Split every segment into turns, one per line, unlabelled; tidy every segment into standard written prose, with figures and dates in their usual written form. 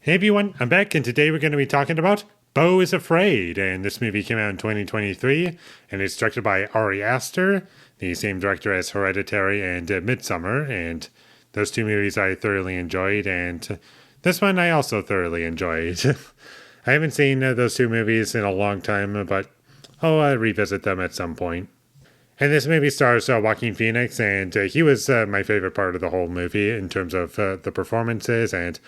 Hey everyone, I'm back, and today we're going to be talking about Beau is Afraid. And this movie came out in 2023, and it's directed by Ari Aster, the same director as Hereditary and Midsummer. And those two movies I thoroughly enjoyed, and this one I also thoroughly enjoyed. I haven't seen those two movies in a long time, but I'll revisit them at some point. And this movie stars Joaquin Phoenix, and he was my favorite part of the whole movie in terms of the performances. And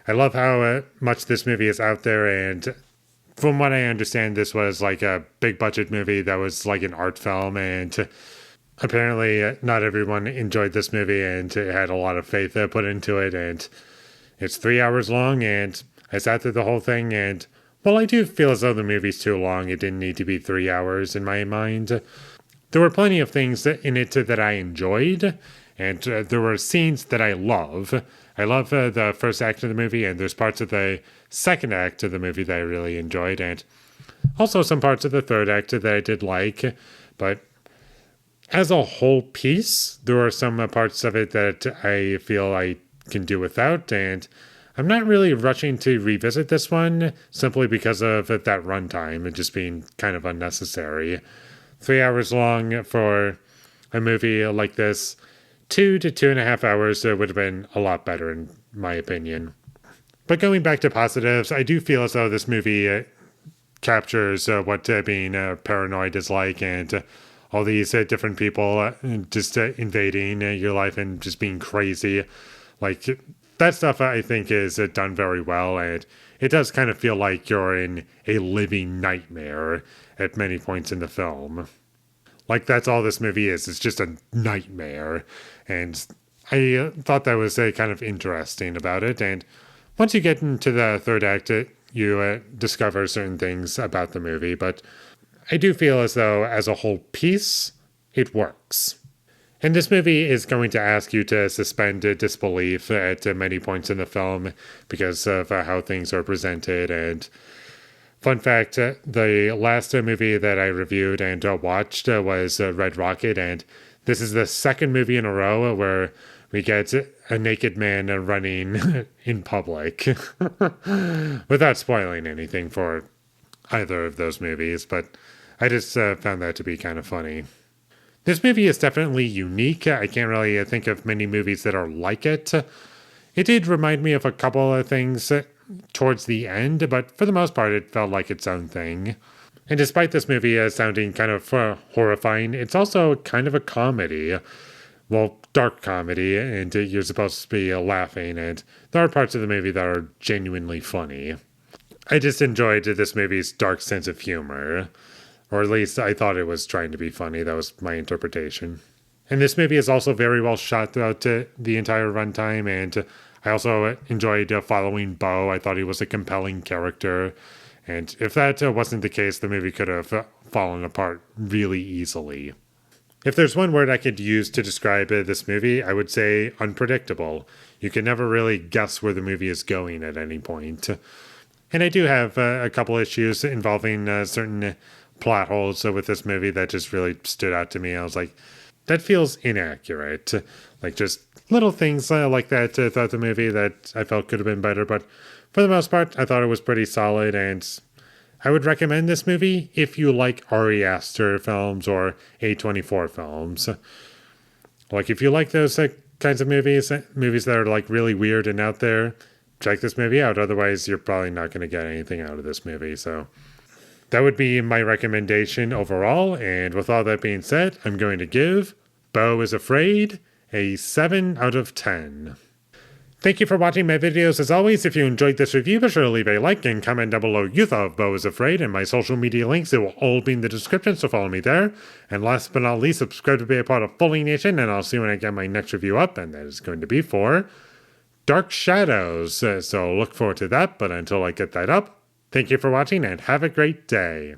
I love how much this movie is out there. And from what I understand, this was like a big budget movie that was like an art film. And apparently, not everyone enjoyed this movie, and it had a lot of faith put into it. And it's 3 hours long, and I sat through the whole thing. And while I do feel as though the movie's too long, it didn't need to be 3 hours in my mind. There were plenty of things in it that I enjoyed, and there were scenes that I love. I love the first act of the movie, and there's parts of the second act of the movie that I really enjoyed, and also some parts of the third act that I did like. But as a whole piece, there are some parts of it that I feel I can do without, and I'm not really rushing to revisit this one simply because of that runtime just being kind of unnecessary. 3 hours long for a movie like this. 2 to 2.5 hours would have been a lot better, in my opinion. But going back to positives, I do feel as though this movie captures what being paranoid is like, and all these different people just invading your life and just being crazy. Like, that stuff I think is done very well, and it does kind of feel like you're in a living nightmare at many points in the film. Like, that's all this movie is. It's just a nightmare. And I thought that was kind of interesting about it. And once you get into the third act, you discover certain things about the movie. But I do feel as though, as a whole piece, it works. And this movie is going to ask you to suspend disbelief at many points in the film because of how things are presented. And fun fact, the last movie that I reviewed and watched was Red Rocket, and this is the second movie in a row where we get a naked man running in public without spoiling anything for either of those movies, but I just found that to be kind of funny. This movie is definitely unique. I can't really think of many movies that are like it. It did remind me of a couple of things towards the end, but for the most part, it felt like its own thing. And despite this movie sounding kind of horrifying, it's also kind of a comedy. Well, dark comedy, and you're supposed to be laughing, and there are parts of the movie that are genuinely funny. I just enjoyed this movie's dark sense of humor. Or at least I thought it was trying to be funny. That was my interpretation. And this movie is also very well shot throughout the entire runtime, and I also enjoyed following Beau. I thought he was a compelling character, and if that wasn't the case, the movie could have fallen apart really easily. If there's one word I could use to describe this movie, I would say unpredictable. You can never really guess where the movie is going at any point. And I do have a couple issues involving certain plot holes with this movie that just really stood out to me. I was like, that feels inaccurate. Like, just little things like that throughout the movie that I felt could have been better. But for the most part, I thought it was pretty solid, and I would recommend this movie if you like Ari Aster films or A24 films. Like, if you like those kinds of movies that are like really weird and out there, check this movie out. Otherwise, you're probably not going to get anything out of this movie. So that would be my recommendation overall. And with all that being said, I'm going to give Beau is Afraid a 7 out of 10. Thank you for watching my videos. As always, if you enjoyed this review, be sure to leave a like and comment down below you thought of Beau is Afraid, and my social media links, they will all be in the description, so follow me there. And last but not least, subscribe to be a part of Foley Nation, and I'll see you when I get my next review up, and that is going to be for Dark Shadows. So look forward to that, but until I get that up, thank you for watching and have a great day.